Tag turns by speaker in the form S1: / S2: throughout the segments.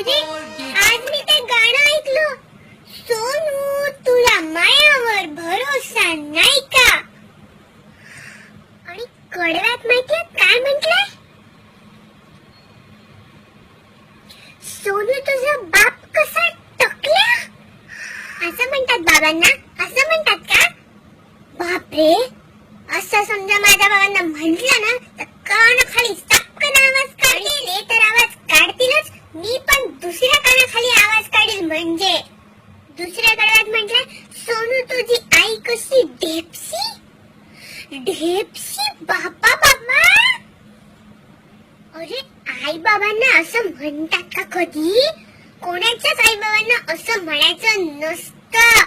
S1: बापरे, आज मी ते गाणं ऐकलं, सोनू तुला मायावर भरोसा नाही का? आणि कडव्यात माहितीये काय म्हटलंय? सोनू तुझा बाप कसा टकल्या, असं म्हणतात बाबांना, असं म्हणतात का? बापरे, असं समजा माझ्या बाबांना म्हटलं ना तर कानाखाली चपकन आवाज काढतील. ते तर आवाज काढतीलच, मी पण दुसऱ्या कानाखाली आवाज काढील. म्हणजे दुसऱ्या कडव्यात म्हटलं, सोनू तुझी आई कशी ढेपसी ढेपसी. बाबा बाबा, अरे आई बाबांना असं म्हणतात का कधी? कोणाच्याच आई बाबांना असं म्हणायचं नसतं.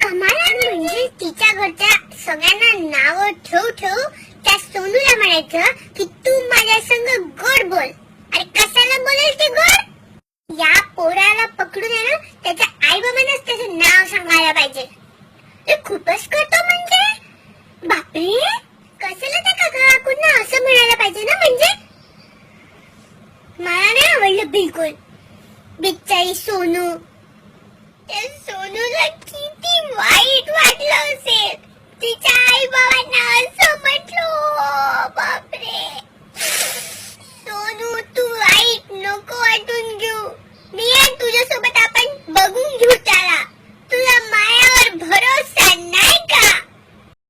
S1: कमाल. म्हणजे तिच्या घरच्या सगळ्यांना नाव ठेवू ठेवू त्या सोनूला म्हणायचं की तू माझ्या संग गोड बोल. अरे कशाला बोलेल ती गोड? या पोराला पकडून आहे ना त्याच्या आई बाबांनाच त्याचं नाव सांगायला पाहिजे. हे खूपच करतो म्हणजे. बापरे, कशाला त्या काका काकूंना असं म्हणायला पाहिजे ना. म्हणजे मला नाही आवडलं बिलकुल. बिचारी सोनू, त्या सोनूला किती वाईट वाटलं असेल तिच्या आई बाबांना असं